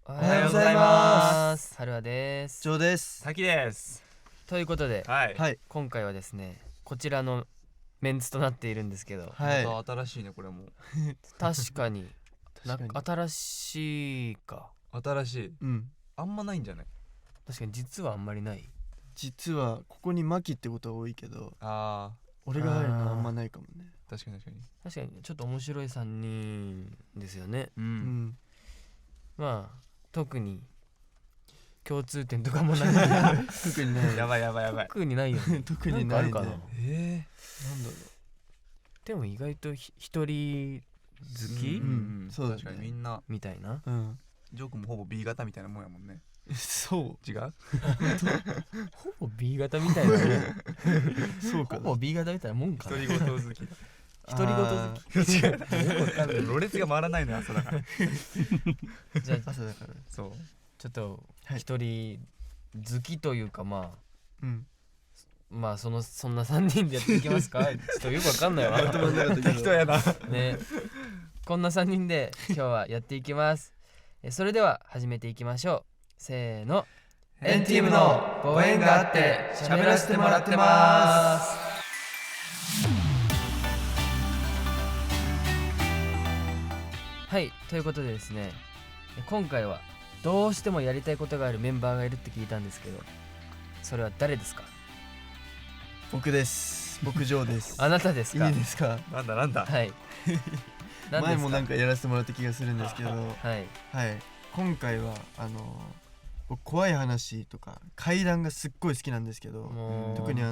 おはようございます。はるあです。ジョーです。滝です。ということで、はい。今回はですね、こちらのメンツとなっているんですけど、はい。また新しいねこれも。確かに確かに新しいか。新しい。あんまないんじゃない？確かに実はあんまりない。実はここにマキってことは多いけど、あ俺が入るのはあんまないかもね。確かに。確かにちょっと面白い3人ですよね。まあ特に共通点とかもない。特にない。やばい。特にないよね。特にないね。なんかあるかな。なんだろでも意外と一人好き、そうだね。確かにみんなみたいな。ジョー君もほぼ B 型みたいなもんやもんね。そう違う？ほぼ B 型みたいなね。そうかな。ほぼ B 型みたいなもんかな。独り言好き。独り言好き。違う。ろれつが回らないのよ朝だから。じゃあ朝だから。そう。ちょっと一人好きというかまあそんな3人でやっていきますか。ちょっとよくわかんないわ。適当やな。ね。こんな3人で今日はやっていきます。それでは始めていきましょう。せーの。エンティームのご縁があって喋らせてもらってます。はい、ということでですね、今回はどうしてもやりたいことがあるメンバーがいるって聞いたんですけど、それは誰ですか？僕です。僕ジョーです。あなたですか？いいですか？なんだ。はい。前もなんかやらせてもらった気がするんですけど、はい。今回は僕怖い話とか怪談がすっごい好きなんですけど、特に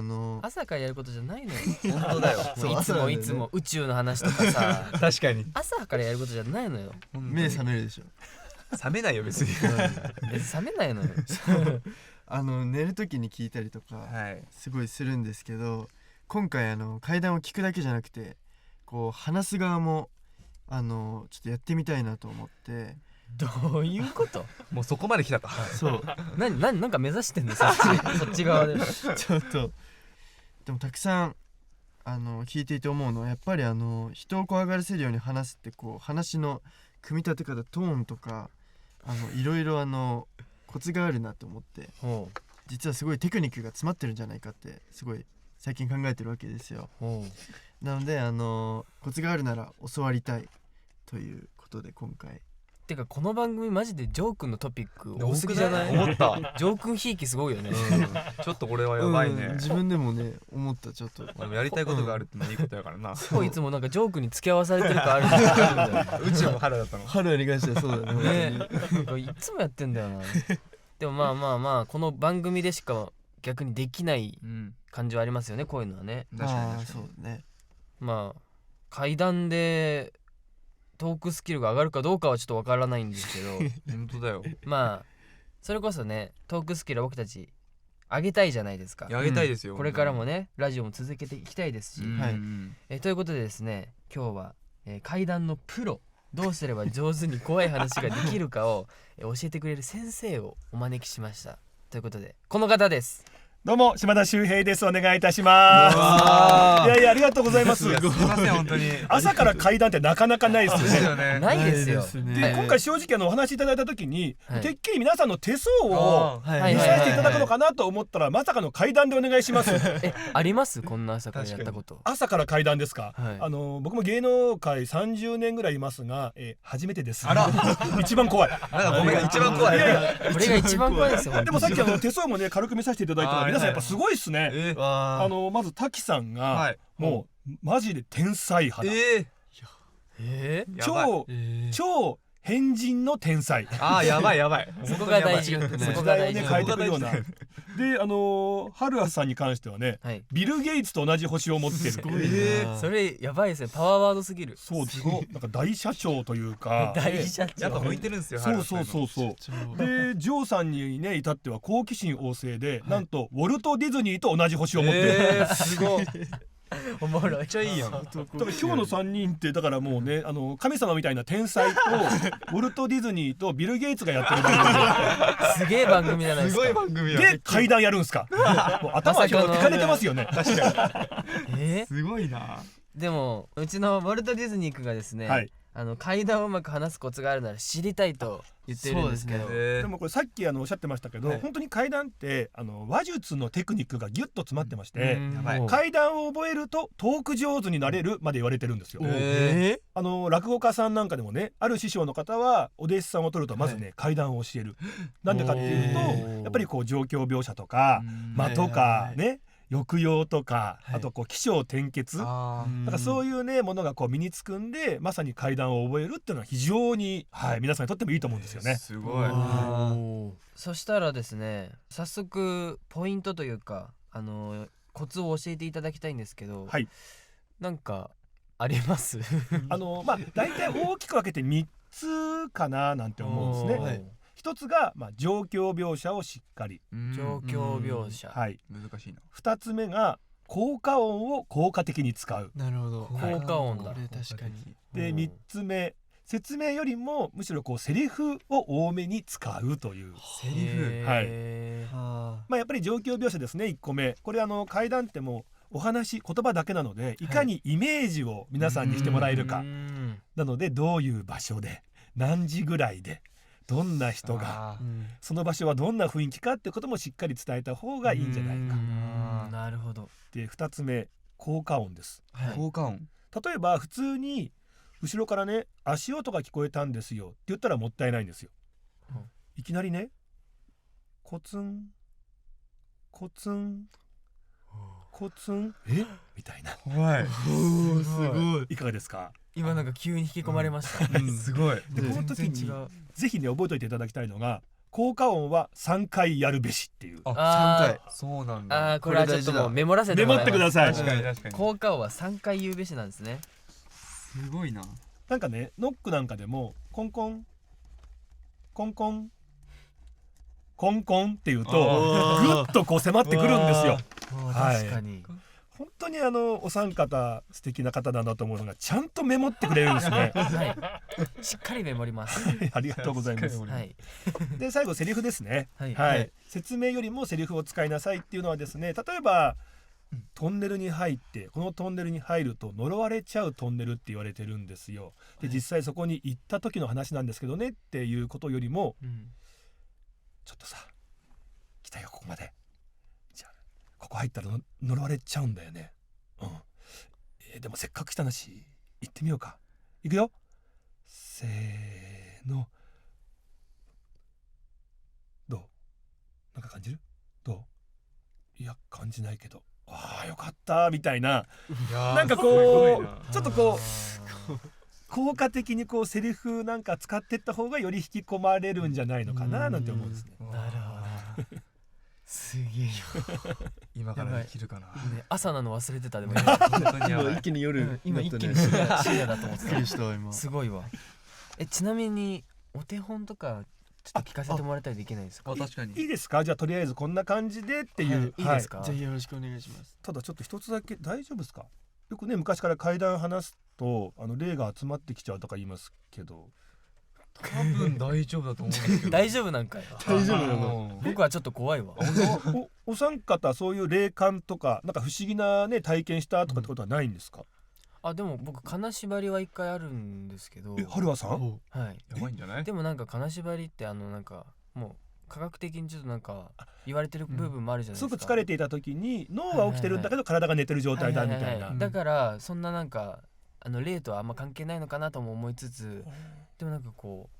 朝からやることじゃないのよ。本当だよ。いつも宇宙の話とかさ、確かに。朝からやることじゃないのよ。目覚めるでしょ。覚めないよ別に。別に冷めないのよ。寝る時に聞いたりとかすごいするんですけど、今回怪談を聞くだけじゃなくてこう話す側もちょっとやってみたいなと思って。どういうこと？もうそこまで来たか。そう。なんか目指してんのそっち側で。ちょっとでもたくさん聞いていて思うのはやっぱり人を怖がらせるように話すってこう話の組み立て方トーンとかいろいろコツがあるなと思って、実はすごいテクニックが詰まってるんじゃないかってすごい最近考えてるわけですよ。なのでコツがあるなら教わりたいということで今回。てかこの番組マジでジョー君のトピック多すぎじゃない？思った。ジョー君ひいきすごいよね。ちょっとこれはやばいね。自分でもね思った。ちょっとでもやりたいことがあるってのはいいことやからな。いつもなんかジョー君に付き合わされてるかあるんだよ。うちも春だったの。春に関してはそうだね。いつもやってんだよな。でもまあこの番組でしか逆にできない感じはありますよね、こういうのはね。確かにそうね。まあ階段でトークスキルが上がるかどうかはちょっとわからないんですけど本当だよ。まあそれこそねトークスキルは僕たち上げたいじゃないですか。上げたいですよ。これからもねラジオも続けていきたいですし、ということでですね、今日は、怪談のプロどうすれば上手に怖い話ができるかを、教えてくれる先生をお招きしました。ということでこの方です。どうも島田秀平です。お願いいたします。いやありがとうございます。すいません本当に。朝から怪談ってなかなかないですよね。ないですよ。で今回正直お話いただいた時に、てっきり皆さんの手相を見させていただくのかなと思ったら、まさかの怪談でお願いします。あります？こんな朝からやったこと。朝から怪談ですか？僕も芸能界30年ぐらいいますが、初めてです。あら一番怖い。ごめん一番怖い。これが一番怖いですよ。でもさっき手相もね軽く見させていただいたら皆さんやっぱすごいっすね。まず滝さんがもうマジで天才肌。超変人の天才。やばい。そこが大事。時代をね変えてくるような。で春谷さんに関してはね、ビル・ゲイツと同じ星を持ってる。それやばいですね。パワーワードすぎる。そうです。なんか大社長というか。大社長。やっぱ向いてるんですよ。そう。でジョーさんにね至っては好奇心旺盛で、なんとウォルト・ディズニーと同じ星を持ってる。すごい。おもろい。めっちゃいいやん。だから今日の3人ってだからもうね神様みたいな天才とウォルト・ディズニーとビル・ゲイツがやってる番組すげえ番組じゃないですか。すごい番組や。で怪談やるんすか？もう頭が疲れてますよね。確かに。すごいな。でもうちのウォルト・ディズニー君がですね、階段をうまく話すコツがあるなら知りたいと言ってるんですけど、そうでもこれさっきおっしゃってましたけど、はい本当に階段って話術のテクニックがギュッと詰まってまして、うんやばい階段を覚えるとトーク上手になれるまで言われてるんですよ。落語家さんなんかでもね、ある師匠の方はお弟子さんを取るとまずね、階段を教える。なんでかっていうとやっぱりこう状況描写とか間とかね、抑揚とか、はいあとこう起承転結、だからそういうねものがこう身につくんで、まさに階段を覚えるっていうのは非常に、皆さんにとってもいいと思うんですよね。すごい。そしたらですね、早速ポイントというかコツを教えていただきたいんですけど、はい、なんかあります大体大きく分けて3つかななんて思うんですね。はい一つが、状況描写をしっかり、状況描写、はい、難しいな。2つ目が効果音を効果的に使う。なるほど。効果音だこれ確かに。で3つ目、説明よりもむしろこうセリフを多めに使うという。セリフ。はいやっぱり状況描写ですね。1個目、これ階段ってもうお話言葉だけなので、いかにイメージを皆さんにしてもらえるか、なのでどういう場所で何時ぐらいでどんな人がその場所はどんな雰囲気かってこともしっかり伝えた方がいいんじゃないか。なるほど。で2つ目、効果音です。効果音。例えば普通に後ろからね、足音が聞こえたんですよって言ったらもったいないんですよ。いきなりね、コツンコツンコツンみたいな。怖い。すごい。いかがですか？今なんか急に引き込まれました、すごい。でこの時に全然違う。ぜひね覚えておいていただきたいのが、効果音は3回やるべしっていう。あそうなんだ。これはちょっともうメモらせてメモってください。確かに確かに。効果音は3回言うべしなんですね。すごいな。なんかね、ノックなんかでもコンコンコンコンコンコンっていうとぐっとこう迫ってくるんですよ。確かに。本当にお三方素敵な方だなと思うのが、ちゃんとメモってくれるんですね。はい。しっかりメモります。ありがとうございます。はい。で最後セリフですね。はい説明よりもセリフを使いなさいっていうのはですね、例えばトンネルに入って、このトンネルに入ると呪われちゃうトンネルって言われてるんですよ。で実際そこに行った時の話なんですけどねっていうことよりも、ちょっとさ来たよここまで、じゃあここ入ったら呪われちゃうんだよね。でもせっかく来たなし行ってみようか。行くよ、せーの。どう？なんか感じる？どう？いや感じないけど、よかったみたいな、なんかこうちょっとこう効果的にこうセリフなんか使っていった方がより引き込まれるんじゃないのかななんて思うんですね。なるほど。すげえ。今からできるかな。朝なの忘れてた。でも本当にやばい。一気に夜。今一気に深夜だと思ってた。すごいわ。ちなみにお手本とかちょっと聞かせてもらえたりできないですか？確かに。いいですか？じゃあとりあえずこんな感じでっていう。いいですか？ぜひよろしくお願いします。ただちょっと一つだけ、大丈夫ですか？よくね昔から怪談話すと霊が集まってきちゃうとか言いますけど、多分大丈夫だと思うんですけど。大丈夫なんかい。大丈夫なの？僕はちょっと怖いわ。お三方そういう霊感とかなんか不思議なね体験したとかってことはないんですか？でも僕金縛りは一回あるんですけど。春和さん？はい。やばいんじゃない？でもなんか金縛りってなんかもう科学的にちょっとなんか言われてる部分もあるじゃないですか。すごく疲れていた時に脳は起きてるんだけど体が寝てる状態だみたいな。だからそんななんか霊とはあんま関係ないのかなとも思いつつ、でもなんかこ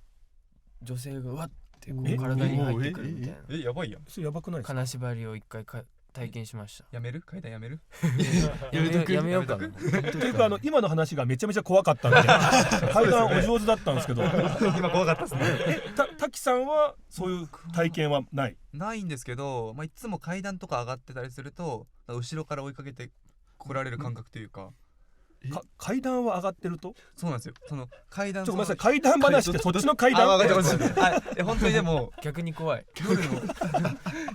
う女性がうわってこう体に入ってくるみたいな。やばいやん。それやばくないですか？金縛りを一回体験しました。やめる？階段やめる？やめようかな。というか今の話がめちゃめちゃ怖かったんで階段お上手だったんですけど今怖かったですね。滝さんはそういう体験はない？ないんですけど、いつも階段とか上がってたりすると後ろから追いかけて来られる感覚というか。階段は上がってると？そうなんですよ。その階段。ごめんなさい、階段話ってそっちの階段？分かってます。本当にでも逆に怖い。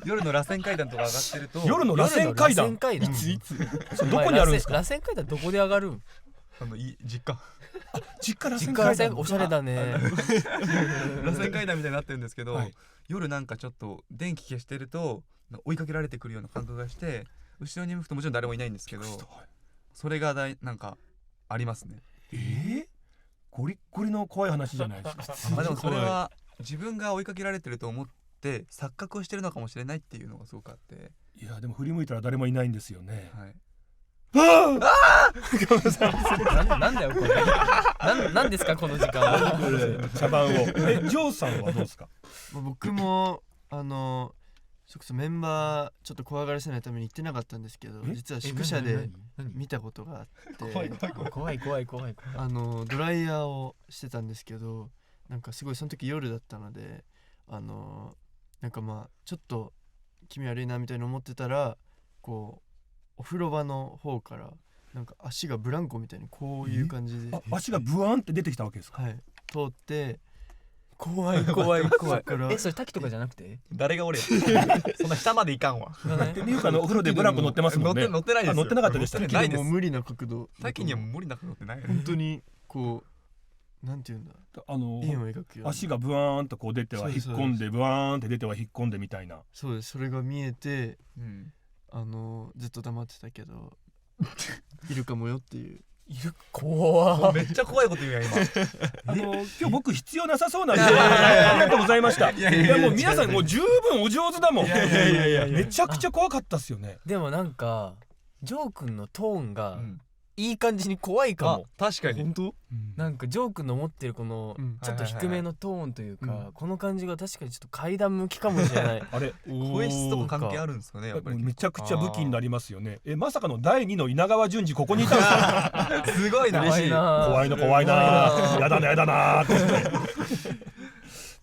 夜の螺旋階段とか上がってると。夜の螺旋階段？いつどこにあるんですか？螺旋階段どこで上がるん？実家。実家螺旋階段。おしゃれだね。螺旋階段みたいになってるんですけど、夜なんかちょっと電気消してると追いかけられてくるような感覚がして、後ろに向くともちろん誰もいないんですけど、それがなんかありますね。ゴリッゴリの怖い話じゃないですかまあでもそれは自分が追いかけられてると思って錯覚をしてるのかもしれないっていうのがすごくあって、いやでも振り向いたら誰もいないんですよね。はい、なんだよこれなんですかこの時間は。茶番をジョーさんはどうですか？僕もそれこそメンバーちょっと怖がらせないために行ってなかったんですけど、実は宿舎で見たことがあって怖いドライヤーをしてたんですけど、なんかすごいその時夜だったのでなんかまあちょっと気味悪いなみたいに思ってたら、こうお風呂場の方からなんか足がブランコみたいにこういう感じで足がブワンって出てきたわけですか？はい通って、怖いそれ滝とかじゃなくて誰が俺そんな下までいかんわ。でミュウカのお風呂でブランコ乗ってますもんね。乗ってないですよ。乗ってなかったでしたっけ？ないです。もう無理な角度、滝にはもう無理なことってないよね。本当にこうなんていうんだ、円を描くような足がブワーンとこう出ては引っ込んでブワーンって出ては引っ込んでみたいな。そうです。それが見えて、うんずっと黙ってたけどいるかもよっていう。怖めっちゃ怖いこと言うやん今。今日僕必要なさそうなんでありがとうございました。いやもう皆さんもう十分お上手だもん。めちゃくちゃ怖かったっすよね。でもなんかジョー君のトーンがうんいい感じに怖いかも。確かに。本当？なんかジョー君の持ってるこのうんちょっと低めのトーンというはいはいはか、この感じが確かにちょっと階段向きかもしれない。あれ声質とか関係あるんですかね、やっぱり。めちゃくちゃ武器になりますよね。まさかの第2の稲川淳二ここにいたんですか？すごいな。怖いな怖いなやだなやだなって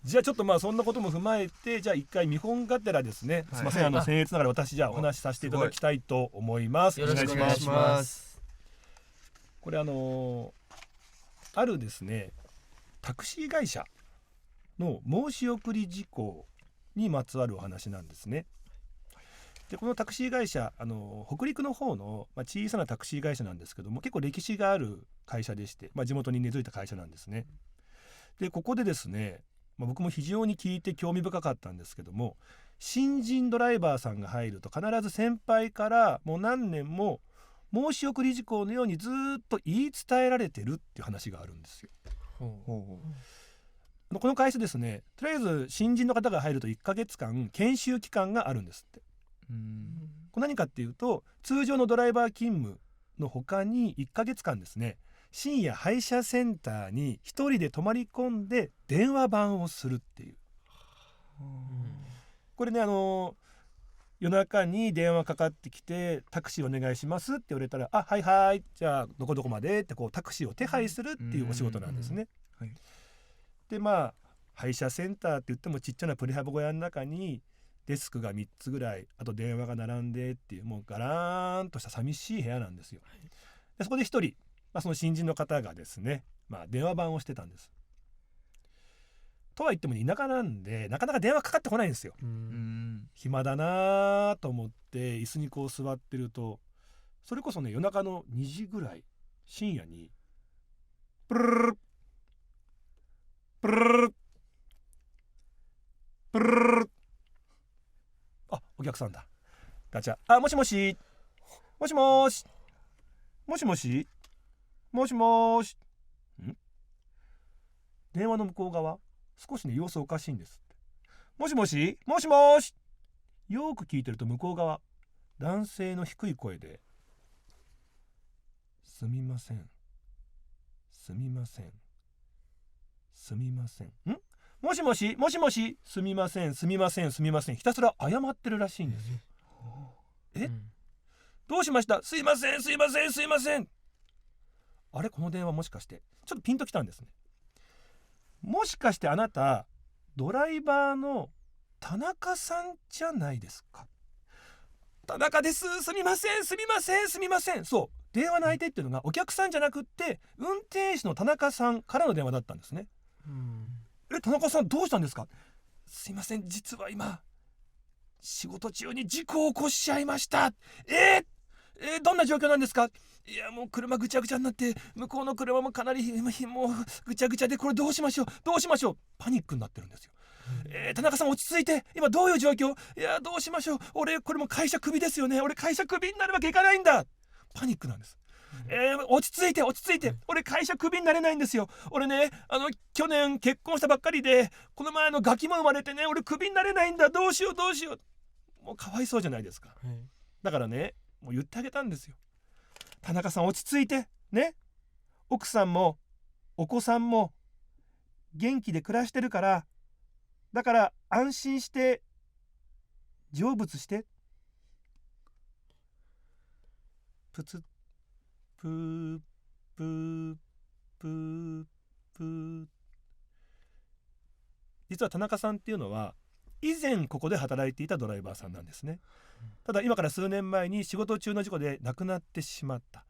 じゃあちょっとまあそんなことも踏まえて、じゃあ一回見本がてらですね、すいません僭越ながら私じゃあお話しさせていただきたいと思います。よろしくお願いします。これあるですねタクシー会社の申し送り事項にまつわるお話なんですね。でこのタクシー会社北陸の方の、小さなタクシー会社なんですけども、結構歴史がある会社でして、地元に根付いた会社なんですね。でここでですね、僕も非常に聞いて興味深かったんですけども、新人ドライバーさんが入ると必ず先輩からもう何年も申し送り事項のようにずっと言い伝えられてるっていう話があるんですよ。この会社ですね、とりあえず新人の方が入ると1ヶ月間研修期間があるんですって。これ何かっていうと、通常のドライバー勤務の他に1ヶ月間ですね、深夜配車センターに一人で泊まり込んで電話番をするっていう。これね夜中に電話かかってきてタクシーお願いしますって言われたら、はいはいじゃあどこどこまでってこうタクシーを手配するっていうお仕事なんですね。で配車センターって言ってもちっちゃなプレハブ小屋の中にデスクが3つぐらい、あと電話が並んでっていう、もうガラーンとした寂しい部屋なんですよ。でそこで一人、その新人の方がですね、電話番をしてたんです。とは言っても田舎なんでなかなか電話かかってこないんですよ。暇だなと思って椅子にこう座ってると、それこそね夜中の2時ぐらい深夜にプルルルプルルルプルルル、お客さんだ。ガチャ。もしもしもしもしもしもしもしもし電話の向こう側少しね様子おかしいんですって。もしもしもしもし、よーく聞いてると向こう側男性の低い声で、すみませんすみませんすみませんもしもしもしもし、すみませんすみませんすみません、ひたすら謝ってるらしいんですよ。どうしました？すいませんすいませんすいません。あれこの電話もしかしてちょっとピンときたんですね。もしかしてあなたドライバーの田中さんじゃないですか？田中です、すみませんすみませんすみません。そう、電話の相手っていうのがお客さんじゃなくって運転手の田中さんからの電話だったんですね。田中さんどうしたんですか？すいません、実は今仕事中に事故を起こしちゃいました。どんな状況なんですか？いやもう車ぐちゃぐちゃになって、向こうの車もかなりもうぐちゃぐちゃで、これどうしましょうパニックになってるんですよ。田中さん落ち着いて、今どういう状況？いやどうしましょう、俺これも会社クビですよね、俺会社クビになるわけいかないんだ。パニックなんです。落ち着いて、俺会社クビになれないんですよ。俺ね去年結婚したばっかりで、この前ガキも生まれてね、俺クビになれないんだ、どうしよう。もうかわいそうじゃないですか。だからね、もう言ってあげたんですよ。田中さん落ち着いてね、奥さんもお子さんも元気で暮らしてるから、だから安心して成仏して。プツップープープープー。実は田中さんっていうのは以前ここで働いていたドライバーさんなんですね。ただ今から数年前に仕事中の事故で亡くなってしまった。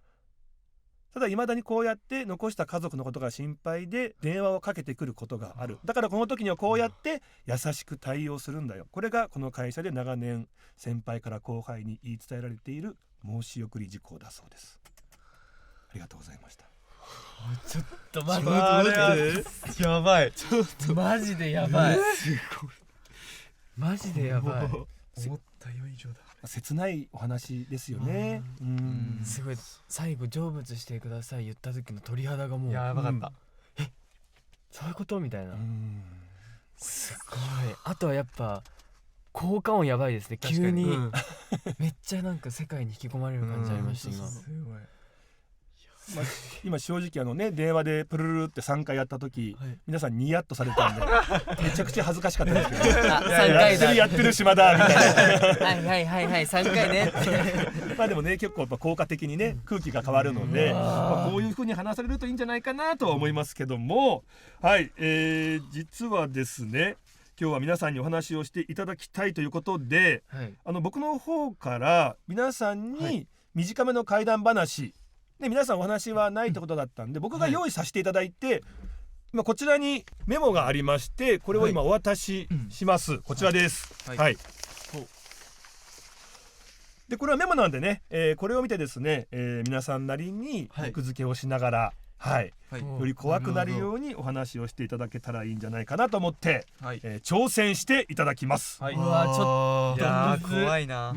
ただ未だにこうやって残した家族のことが心配で電話をかけてくることがある。だからこの時にはこうやって優しく対応するんだよ。これがこの会社で長年先輩から後輩に言い伝えられている申し送り事項だそうです。ありがとうございました。ちょっと待ってやばい。マジでやばい。マジでやばい。思ったより以上だ。切ないお話ですよね。すごい。最後成仏してください言った時の鳥肌がもうやばかった。そういうことみたいな。すごい。あとはやっぱ効果音やばいですね。急にめっちゃなんか世界に引き込まれる感じありました今。すごい。今正直電話でプルルルって3回やった時、皆さんニヤッとされたんでめちゃくちゃ恥ずかしかったですけど、3回だやってる島だみたいなはい3回ねまあでもね、結構やっぱ効果的にね空気が変わるので、こういう風に話されるといいんじゃないかなとは思いますけども、はい、実はですね、今日は皆さんにお話をしていただきたいということで、僕の方から皆さんに短めの怪談話で、皆さんお話はないってことだったんで、僕が用意させていただいて、今こちらにメモがありまして、これを今お渡しします。こちらです。でこれはメモなんでね、これを見てですね、皆さんなりに役付けをしながら、より怖くなるようにお話をしていただけたらいいんじゃないかなと思って、挑戦していただきます。うわちょっといや怖いな。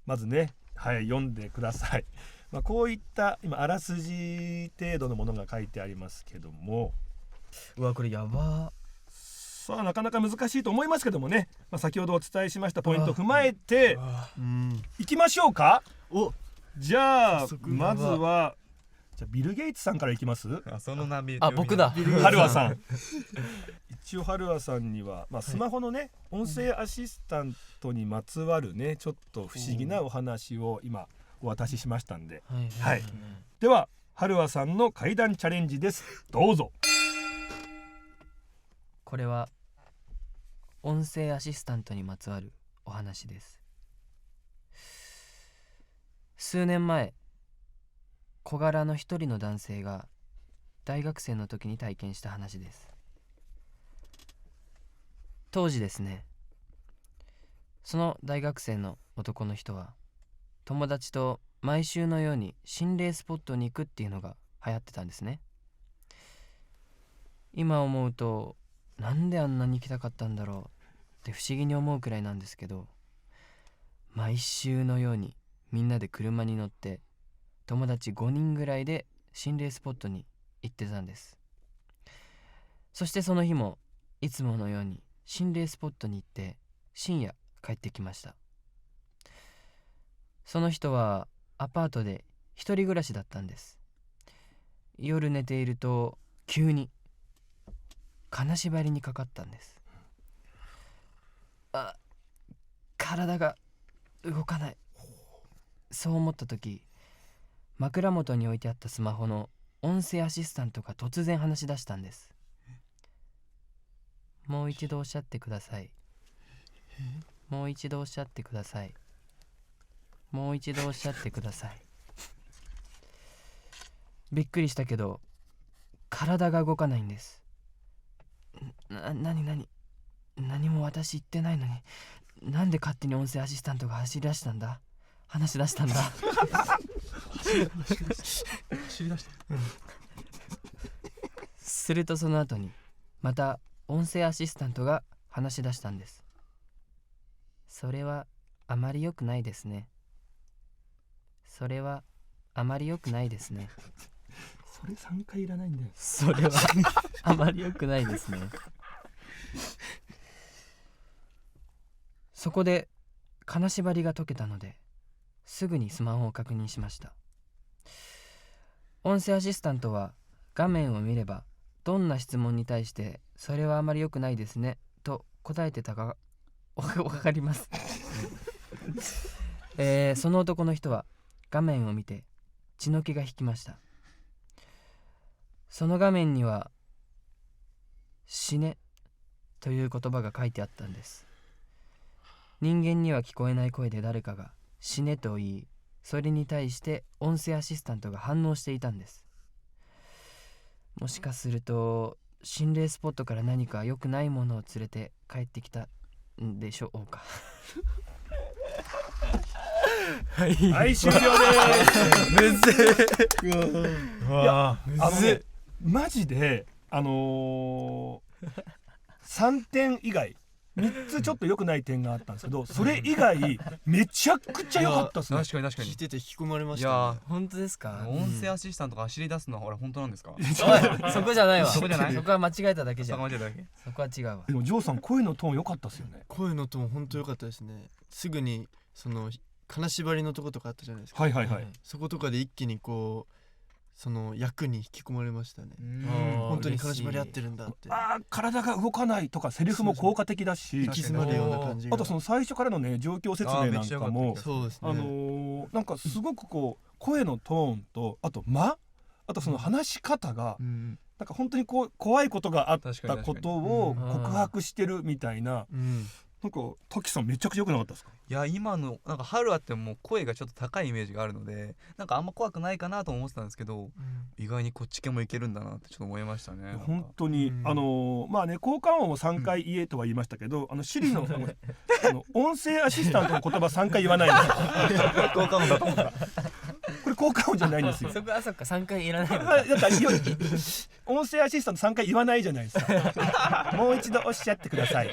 まずね、読んでください。こういった今あらすじ程度のものが書いてありますけども、うわこれやば。さあなかなか難しいと思いますけどもね、先ほどお伝えしましたポイントを踏まえていきましょうか。じゃあまずはビル・ゲイツさんからいきます。その波。僕だ。ハルワさん一応ハルワさんには、スマホのね音声アシスタントにまつわるねちょっと不思議なお話を今お渡ししましたんで、ではハルワさんの怪談チャレンジです。どうぞ。これは音声アシスタントにまつわるお話です。数年前、小柄の一人の男性が大学生の時に体験した話です。当時ですね、その大学生の男の人は友達と毎週のように心霊スポットに行くっていうのが流行ってたんですね。今思うとなんであんなに行きたかったんだろうって不思議に思うくらいなんですけど、毎週のようにみんなで車に乗って友達5人ぐらいで心霊スポットに行ってたんです。そしてその日もいつものように心霊スポットに行って深夜帰ってきました。その人はアパートで一人暮らしだったんです。夜寝ていると急に金縛りにかかったんです。体が動かない。そう思った時、枕元に置いてあったスマホの音声アシスタントが突然話し出したんです。もう一度おっしゃってください。もう一度おっしゃってください。もう一度おっしゃってください。びっくりしたけど体が動かないんです。何も私言ってないのに、なんで勝手に音声アシスタントが走り出したんだ、話し出したんだ知り出した。するとその後にまた音声アシスタントが話し出したんです。それはあまり良くないですね。それはあまり良くないですね。それ3回いらないんだよ。それはあまり良くないですね。そこで金縛りが解けたのですぐにスマホを確認しました。音声アシスタントは画面を見ればどんな質問に対してそれはあまり良くないですねと答えてたかわかります。その男の人は画面を見て血の気が引きました。その画面には死ねという言葉が書いてあったんです。人間には聞こえない声で誰かが死ねと言い、それに対して音声アシスタントが反応していたんです。もしかすると心霊スポットから何か良くないものを連れて帰ってきたんでしょうか。はい終了です。むずい。いやマジで3点以外3つちょっと良くない点があったんですけど、それ以外めちゃくちゃ良かったですね。確かに確かに。聞いてて引き込まれまいしたね。や本当ですか？音声アシスタントが走り出すのは俺本当なんですか？おいそこじゃないわ。そこじゃないそこは間違えただけじゃん。そこまでだけ。そこは違うわ。でもジョーさん声のトーン良かったですよね。声のトーン本当良かったですね。すぐにその金縛りのとことかあったじゃないですか。はいはいはい。そことかで一気にこうその役に引き込まれましたね。ー本当に金縛り合ってるんだって。体が動かないとかセリフも効果的だし、引き詰まるような感じが。あとその最初からのね状況説明なんかもそうですね。なんかすごくこう声のトーンとあとあとその話し方がなんか本当にこう怖いことがあったことを告白してるみたいな。なんか滝さんめちゃくちゃ良くなかったですか？いや今のなんか春あっても声がちょっと高いイメージがあるのでなんかあんま怖くないかなと思ってたんですけど、意外にこっち系もいけるんだなってちょっと思いましたね。本当にまあね効果音を3回言えとは言いましたけど、シリの音声アシスタントの言葉3回言わないんですよ。効果音だと思った。これ効果音じゃないんですよ。そこはそっか3回いらないのか。だから音声アシスタント3回言わないじゃないですか。もう一度おっしゃってください。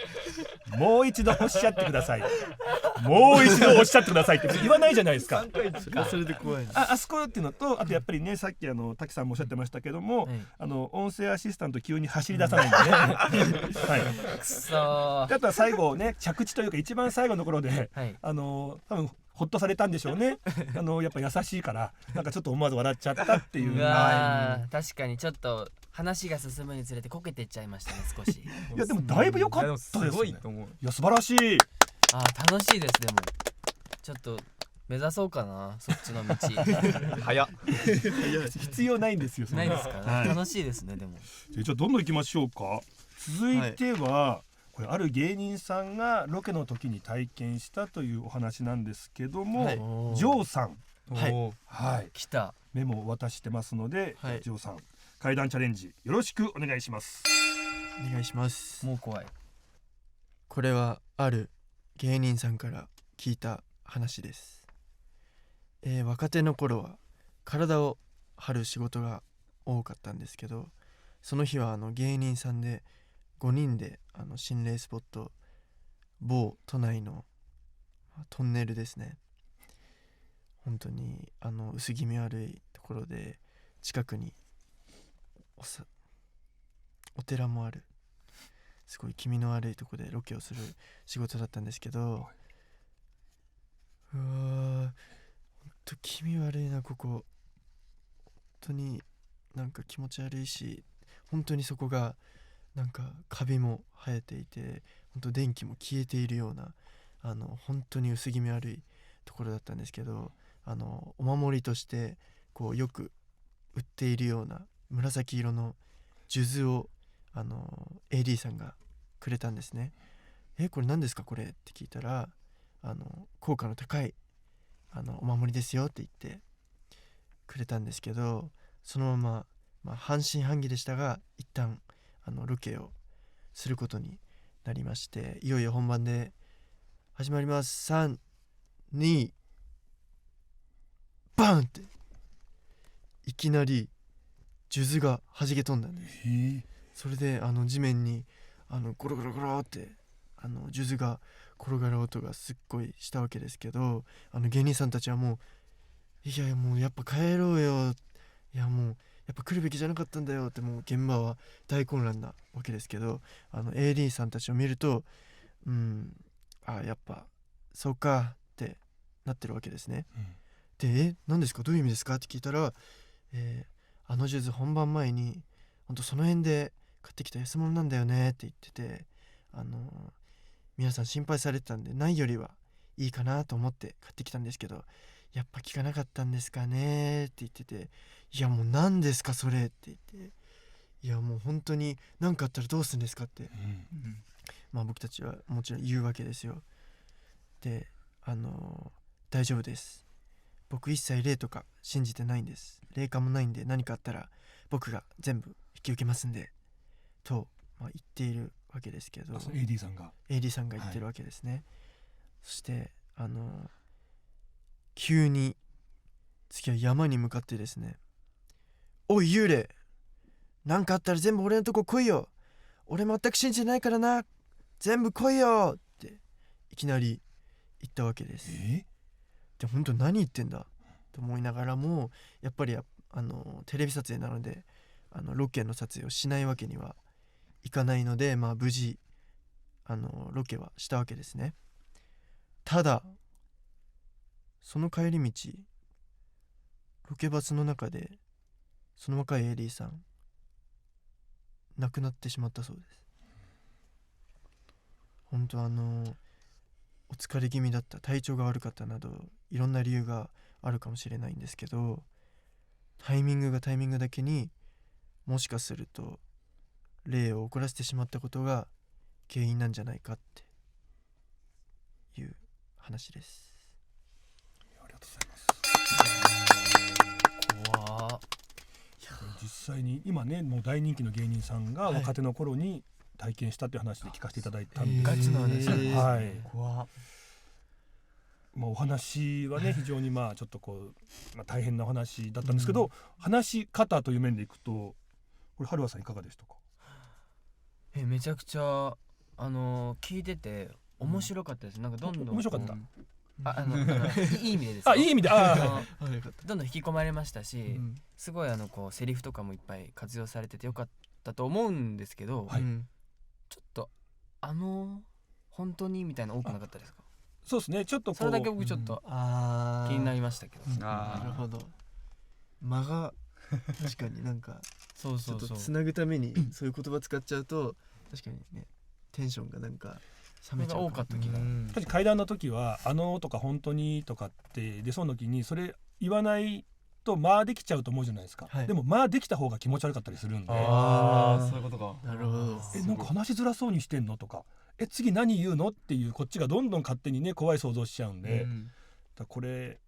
もう一度おっしゃってください。もう一度おっしゃってくださいって言わないじゃないですか。それで怖い。あそこっていうのと、あとやっぱりねさっき滝さんもおっしゃってましたけども、音声アシスタント急に走り出さないんでね。はい。くそー。あとは最後ね着地というか一番最後のところで、多分ほっとされたんでしょうね。やっぱ優しいからなんかちょっと思わず笑っちゃったっていう。うわー確かにちょっと話が進むにつれてこけてっちゃいましたね少し。いやでもだいぶ良かったですね。すごいと思う。いや素晴らしい。楽しいです。でもちょっと目指そうかなそっちの道。早っ。必要ないんですよ。ないですか？楽しいですね。でもじゃあどんどん行きましょうか。続いては、これある芸人さんがロケの時に体験したというお話なんですけども、ジョーさん、来た。メモを渡してますので、はいジョーさん階段チャレンジよろしくお願いします。お願いします。もう怖い。これはある芸人さんから聞いた話です。若手の頃は体を張る仕事が多かったんですけど、その日は芸人さんで5人で心霊スポット、某都内のトンネルですね、本当に薄気味悪いところで、近くにお寺もあるすごい気味の悪いところでロケをする仕事だったんですけど、うわーほんと気味悪いなここ。本当になんか気持ち悪いし、本当にそこがなんかカビも生えていて、本当電気も消えているような本当に薄気味悪いところだったんですけど、お守りとしてこうよく売っているような紫色の数珠をAD さんがくれたんですね。これ何ですかこれって聞いたら、効果の高いお守りですよって言ってくれたんですけど、そのまま、半信半疑でしたが一旦ロケをすることになりまして、いよいよ本番で始まります。3、2バンっていきなり数珠が弾け飛んだんです。それで地面にゴロゴロゴロって数珠が転がる音がすっごいしたわけですけど、芸人さんたちはもいやもうやっぱ帰ろうよ、いやもうやっぱ来るべきじゃなかったんだよって、もう現場は大混乱なわけですけど、AD さんたちを見るとやっぱそうかってなってるわけですね。で何ですか、どういう意味ですかって聞いたら、あの数珠本番前にほんとその辺で買ってきた安物なんだよねって言ってて、皆さん心配されてたんでないよりはいいかなと思って買ってきたんですけど、やっぱ効かなかったんですかねって言ってて、いやもう何ですかそれって言って、いやもう本当に何かあったらどうするんですかって、まあ僕たちはもちろん言うわけですよ。で大丈夫です、僕一切霊とか信じてないんです、霊感もないんで何かあったら僕が全部引き受けますんでと、言っているわけですけど、AD さんが言ってるわけですね。そして急に次は山に向かってですね、おい幽霊、なんかあったら全部俺のとこ来いよ、俺全く信じてないからな、全部来いよっていきなり言ったわけです。で本当何言ってんだと思いながらも、やっぱりテレビ撮影なのでロケの撮影をしないわけにはいかないので、無事ロケはしたわけですね。ただその帰り道、ロケバスの中でその若いエリーさん亡くなってしまったそうです。本当お疲れ気味だった、体調が悪かったなどいろんな理由があるかもしれないんですけど、タイミングだけにもしかすると霊を怒らせてしまったことが原因なんじゃないかっていう話です。ありがとうございます。怖っ。実際に今ねもう大人気の芸人さんが若手の頃に体験したっていう話で聞かせていただいたんで、ガチの話、はい、怖っ。お話はね非常にちょっと大変なお話だったんですけど、話し方という面でいくとこれ春和さんいかがでしたか？めちゃくちゃ聞いてて面白かったです。なんかどんどん面白かったいい意味でですよ。いい意味でどんどん引き込まれましたし、すごいセリフとかもいっぱい活用されててよかったと思うんですけど、ちょっと本当にみたいな多くなかったですか？そうですね、ちょっとそれだけ僕ちょっと気になりましたけど。なるほど、間が確かになんかそうちょっとつなぐためにそういう言葉使っちゃうと確かにねテンションがなんか冷めちゃう多かった気が。確かに階段の時はとか本当にとかって出そうな時にそれ言わないとできちゃうと思うじゃないですか、でもできた方が気持ち悪かったりするんで、そういうことか。なるほど。なんか話しづらそうにしてんのとか、次何言うのっていうこっちがどんどん勝手にね怖い想像しちゃうんで、だこれ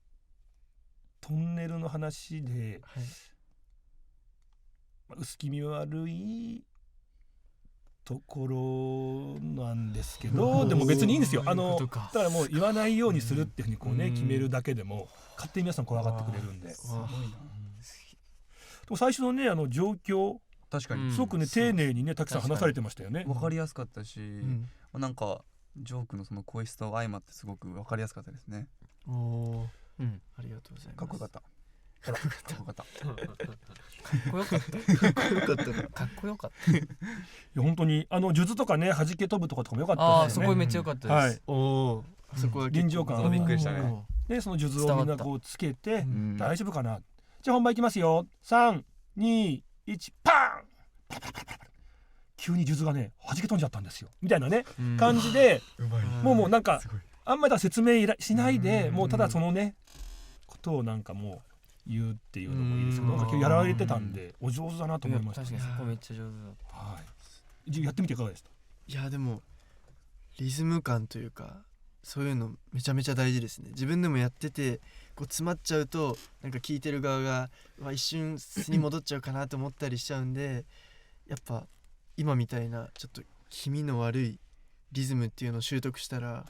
トンネルの話で、薄気味悪いところなんですけど、でも別にいいんですよ。だからもう言わないようにするっていうふうに決めるだけでも勝手に皆さん怖がってくれるんで。すごいな。でも最初のね状況確かにすごくね丁寧にねたくさん話されてましたよね。分かりやすかったし、なんかジョークのその声質と相まってすごく分かりやすかったですね。おお、ありがとうございます。かっこよかった。かっこよかった。かっこよかった。いや本当に数珠とかね弾け飛ぶとかも良かったですよね。そこめっちゃ良かったです。おお、そこは臨場感びっくりしたね。でその数珠をみんなこうつけて大丈夫かな。じゃあ本番いきますよ。3、2、1、パーン。急に数珠がね弾け飛んじゃったんですよみたいなね感じで、もうなんかあんまり説明しないでもうただそのねことをなんかもう言うっていうのもいいですけど、なんかやられてたんでお上手だなと思いました。確かにそこめっちゃ上手だった。やってみていかがでした？いやでもリズム感というかそういうのめちゃめちゃ大事ですね。自分でもやっててこう詰まっちゃうとなんか聞いてる側が一瞬素に戻っちゃうかなと思ったりしちゃうんで、やっぱ今みたいなちょっと気味の悪いリズムっていうのを習得したら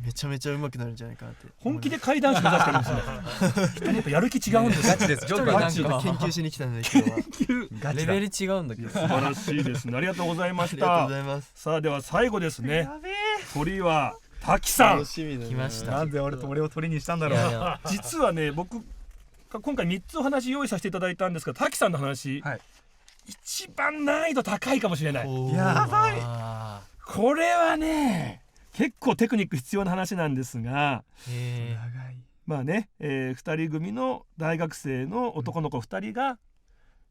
めちゃめちゃ上手くなるんじゃないかなって本気で階段師目指してるんですね。人にやっぱやる気違うんですよ。ガチです。ジョークガチで研究しに来たんで今日はレベル違うんだけど。素晴らしいですね。ありがとうございましありがとうたご。ざいます。さあでは最後ですね。鳥は滝さん。楽しみだね。来ました。なんで俺を鳥にしたんだろう。実はね僕今回3つお話用意させていただいたんですが、滝さんの話、はい一番難易度高いかもしれない。やばい。あこれはね結構テクニック必要な話なんですが、ーへえ。長い。まあね、2人組の大学生の男の子2人が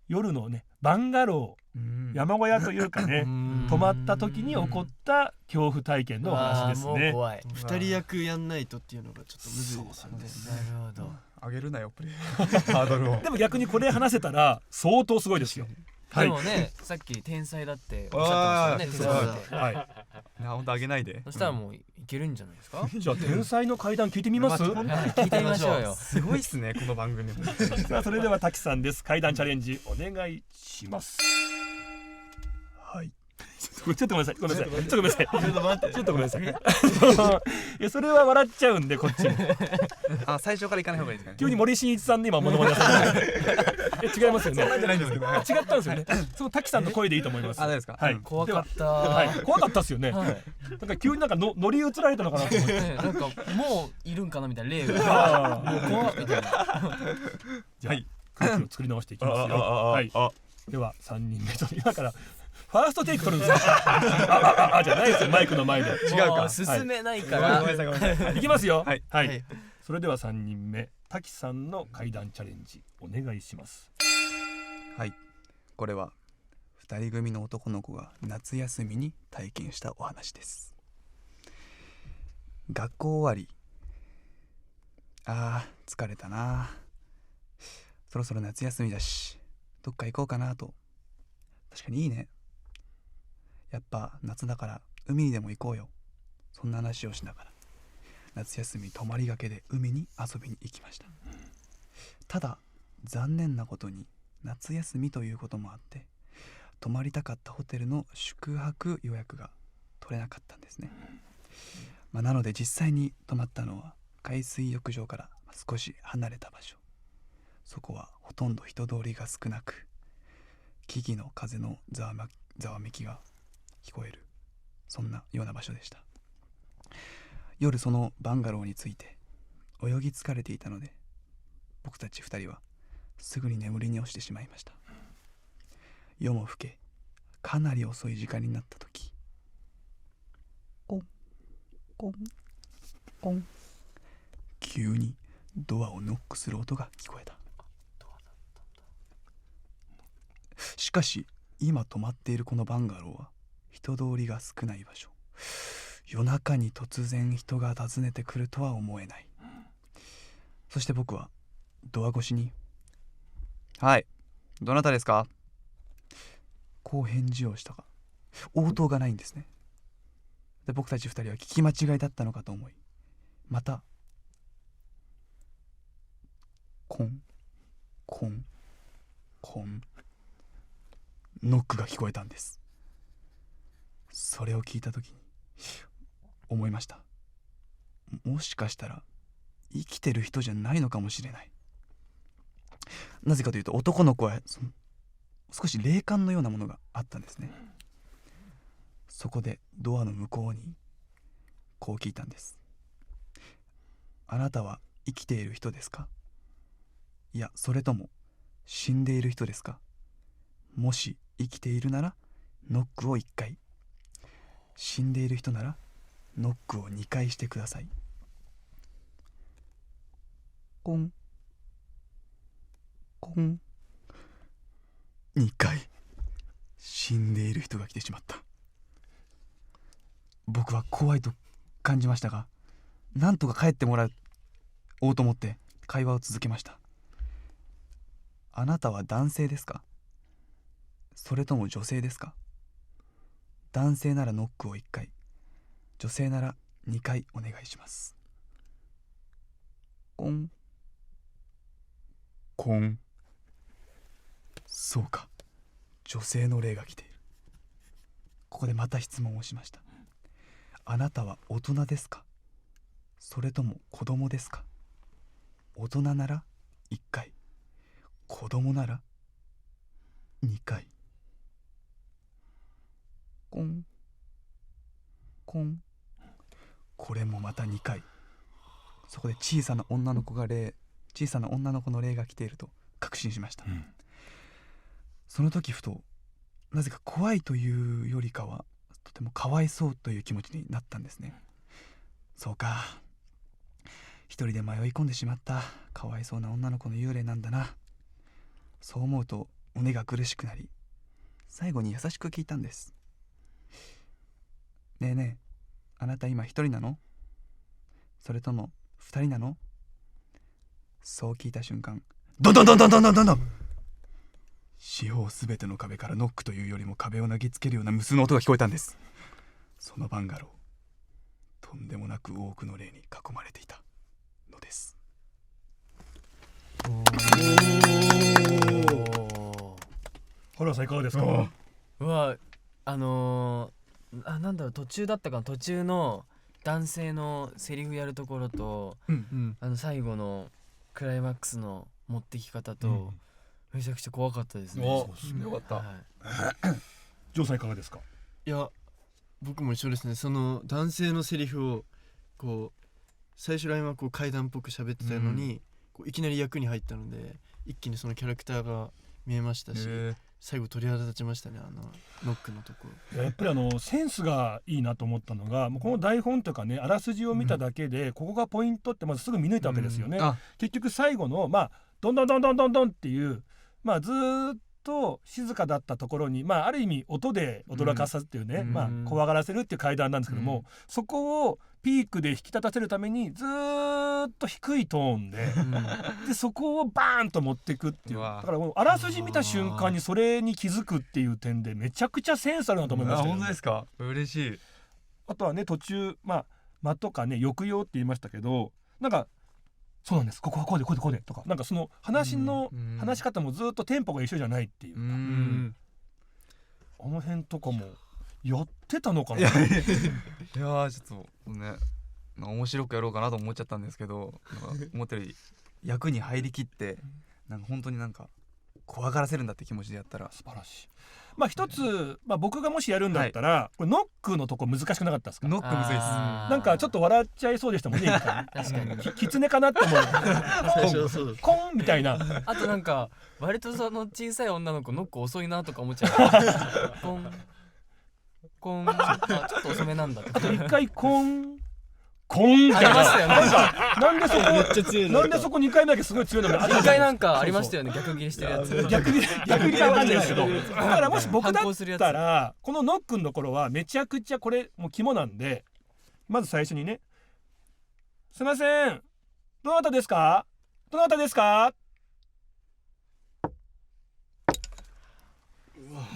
夜のねバンガロー、山小屋というかね泊まった時に起こった恐怖体験のお話ですもうね。怖い。二人役やんないとっていうのがちょっとむずいですよね。なるほど。上げるなよプレイハードルを。でも逆にこれ話せたら相当すごいですよ。はいでもね、さっき天才だっておっしゃってましたよね。あー手伝って。はい、な本当上げないで。そしたらもういけるんじゃないですか。じゃあ天才の階段聞いてみます？はい、聞いてみましょうよ。すごいっすねこの番組。さあそれでは滝さんです。階段チャレンジお願いします。はい。ちょっとごめんなさい。ごめんなさい。ちょっとごめんなさい。ちょっと待ってちょっとごめんなさい。いやそれは笑っちゃうんでこっちも。あ最初から行かない方がいいですかね。急に森進一さんで今モノマネされて違いますよね。そんなんじゃないんですけど。違ったんですよね。そう滝さんの声でいいと思います。あ大丈夫ですか。はい。怖かった。はい。怖かったですよね。はい。なんか急になんかの乗り移られたのかなと思って。ね、なんかもういるんかなみたいな例が。あもう怖っみたいな。じゃあ空気を作り直していきますよ。はい。では3人目と今からファーストテイク取るんですよ。じゃないですよマイクの前で。違うかも進めないから。ごめんなさいごめんなさい。いきますよ。はいはい。それでは3人目滝さんの階段チャレンジお願いします。はい、これは2人組の男の子が夏休みに体験したお話です。学校終わり、疲れたな、そろそろ夏休みだしどっか行こうかなと。確かにいいね、やっぱ夏だから海にでも行こうよ、そんな話をしながら夏休み泊まりがけで海に遊びに行きました。ただ残念なことに夏休みということもあって泊まりたかったホテルの宿泊予約が取れなかったんですね。なので実際に泊まったのは海水浴場から少し離れた場所。そこはほとんど人通りが少なく、木々の風のざわめきが聞こえる、そんなような場所でした。夜そのバンガローについて泳ぎ疲れていたので、僕たち2人はすぐに眠りに落ちてしまいました。夜も更け、かなり遅い時間になった時、コンコンコン、急にドアをノックする音が聞こえた。しかし今泊まっているこのバンガローは人通りが少ない場所。夜中に突然人が訪ねてくるとは思えない。そして僕はドア越しに「はい、どなたですか?」こう返事をしたが応答がないんですね。で僕たち2人は聞き間違いだったのかと思い、またコンコンコン、ノックが聞こえたんです。それを聞いた時に思いました。もしかしたら生きてる人じゃないのかもしれない。なぜかというと男の子は少し霊感のようなものがあったんですね。そこでドアの向こうにこう聞いたんです。あなたは生きている人ですか？いや、それとも死んでいる人ですか？もし生きているならノックを1回、死んでいる人ならノックを2回してください。コンコン、2回死んでいる人が来てしまった。僕は怖いと感じましたが、なんとか帰ってもらおうと思って会話を続けました。あなたは男性ですか？それとも女性ですか？男性ならノックを1回、女性なら2回お願いします。コンコン、そうか、女性の霊が来ている。ここでまた質問をしました。あなたは大人ですか？それとも子供ですか？大人なら1回、子供なら2回。コンコン、これもまた2回。そこで小さな女の子が霊小さな女の子の霊が来ていると確信しました、うんその時ふとなぜか怖いというよりかはとてもかわいそうという気持ちになったんですね。そうか、一人で迷い込んでしまったかわいそうな女の子の幽霊なんだな。そう思うと胸が苦しくなり、最後に優しく聞いたんです。ねえねえ、あなた今一人なの？それとも二人なの？そう聞いた瞬間、どんどんどんどんどんどんどんどん四方すべての壁からノックというよりも壁を投げつけるような無数の音が聞こえたんです。そのバンガロー、とんでもなく多くの霊に囲まれていたのです。原田さんいかがですか？うわ、なんだろう、途中だったかな、途中の男性のセリフやるところと、最後のクライマックスの持ってき方と、めちゃくちゃ怖かったですね。そうですね、よかった、はい、ジョーさんいかがですか？いや僕も一緒ですね。その男性のセリフをこう最初らへんはこう怪談っぽく喋ってたのに、こういきなり役に入ったので一気にそのキャラクターが見えましたし、最後鳥肌立ちましたね、ノックのところ。やっぱりセンスがいいなと思ったのが、もうこの台本とかね、あらすじを見ただけで、ここがポイントってまずすぐ見抜いたわけですよね。結局最後のどんどんどんどんどんどんっていう、ずっと静かだったところに、ある意味音で驚かすっていうね、怖がらせるっていう階段なんですけども、そこをピークで引き立たせるためにずっと低いトーンで、でそこをバーンと持っていくっていう、だからもうあらすじ見た瞬間にそれに気づくっていう点でめちゃくちゃセンスあるなと思いましたけど、ね、本当ですか？嬉しい。あとはね、途中間とかね、抑揚って言いましたけど、なんかそうなんです、ここはこうでこうでこうでとか、なんかその話の話し方もずっとテンポが一緒じゃないっていうか、あの辺とかもやってたのかな。いやちょっとね、面白くやろうかなと思っちゃったんですけど、なんか思ったより役に入りきって、なんか本当になんか怖がらせるんだって気持ちでやったら素晴らしい。一つ、僕がもしやるんだったら、これノックのとこ難しくなかったですか？ノックむずいっす。なんかちょっと笑っちゃいそうでしたもんね。確かにキツネかなって思う。コンみたいな。あとなんか割とその小さい女の子ノック遅いなとか思っちゃう。コンコン、ちょっと遅めなんだとか。あと一回コンみたいな。ありましたよね。なんでそこめっちゃ強いの。なんでそこ2回目だけすごい強いのが。1回なんかありましたよね、逆切りしてるやつ。逆切りかわかんないですけど。だからもし僕だったらこのノックのところはめちゃくちゃこれもう肝なんで、まず最初にね、すいません、どなたですか？どなたですか？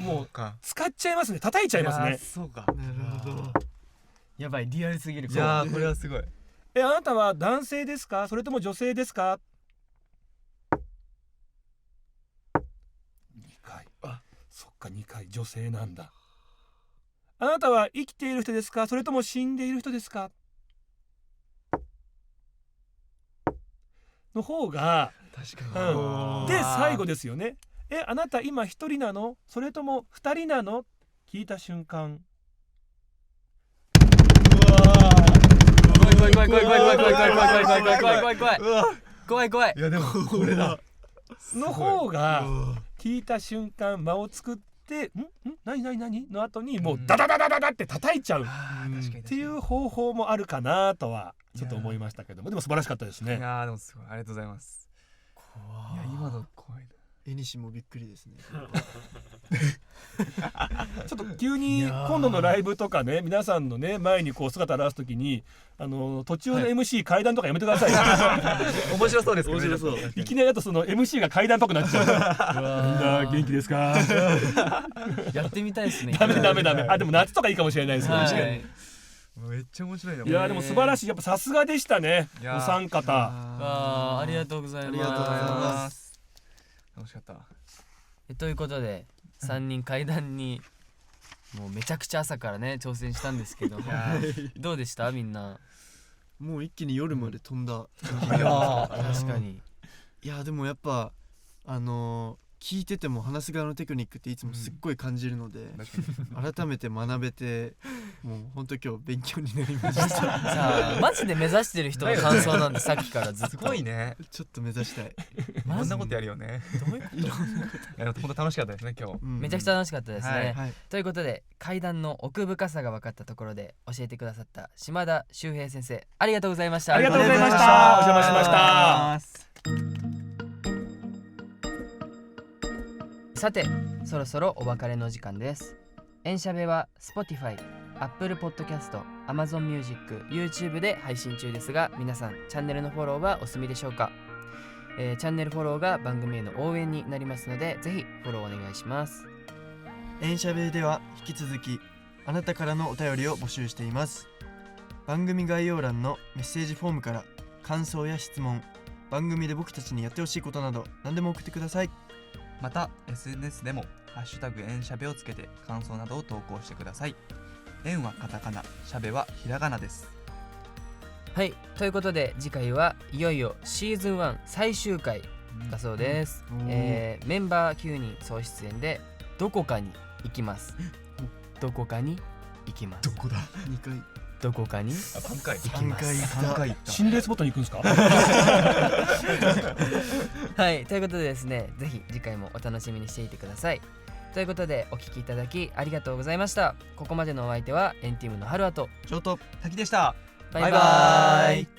もう使っちゃいますね、叩いちゃいますね。そうか、なるほど。やばい、リアルすぎる。いやこれはすごい。あなたは男性ですか？それとも女性ですか？2回。そっか、2回女性なんだ。あなたは生きている人ですか？それとも死んでいる人ですか？の方が確かに、で最後ですよね。あなた今一人なの？それとも二人なの？聞いた瞬間、怖い怖い怖い怖い怖い怖い怖い怖い怖い怖い怖い怖い怖い怖い。いやでもこれだの方が聞いた瞬間間を作って何の後にもうダダダダダダって叩いちゃうっていう方法もあるかなとはちょっと思いましたけども、でも素晴らしかったですね。いやでもすごい、ありがとうございます。いや今の怖いな。絵にしもびっくりですね。ちょっと急に今度のライブとかね、皆さんのね前にこう姿現すときに途中の MC 階段とかやめてください。面白そうですけどね。面白そう。いきなりだとその MC が階段っぽくなっちゃう。みんな元気ですか？やってみたいですね。ダメ。でも夏とかいいかもしれないですけど、確かに。めっちゃ面白いな。いやでも素晴らしい、やっぱさすがでしたね、お三方。ありがとうございます。ありがとうございます。楽しかった。ということで3人階段にもうめちゃくちゃ朝からね挑戦したんですけど、どうでしたみんな？もう一気に夜まで飛んだ。確かに。いやでもやっぱ聞いてても話す側のテクニックっていつもすっごい感じるので、改めて学べてもう本当今日勉強になりましたさあマジで目指してる人の感想なんでさっきからずっとすごいね。ちょっと目指したい、いろんなことやるよね。どういうこいろんなこいや本当楽しかったですね今日。と、めちゃくちゃ楽しかったですね、はいはい、ということで階段の奥深さが分かったところで教えてくださった島田修平先生ありがとうございました。ありがとうございましたありがとうございましたお邪魔しましたさてそろそろお別れの時間です。エンシャベは Spotify、Apple Podcast、Amazon Music、YouTube で配信中ですが、皆さんチャンネルのフォローはお済みでしょうか。チャンネルフォローが番組への応援になりますので、ぜひフォローお願いします。エンシャベでは引き続きあなたからのお便りを募集しています。番組概要欄のメッセージフォームから感想や質問、番組で僕たちにやってほしいことなど何でも送ってください。また SNS でもハッシュタグエンシャベをつけて感想などを投稿してください。エンはカタカナ、シャベはひらがなです。はい、ということで次回はいよいよシーズン1最終回だそうです、メンバー9人総出演でどこかに行きます。どこかに行きます。どこだ。2回どこかに3回行きます。3回行った。心霊スポットに行くんですかはい、ということでですね、ぜひ次回もお楽しみにしていてください。ということでお聞きいただきありがとうございました。ここまでのお相手はエンティムのハルアとちょっと滝でした。バイバーイ。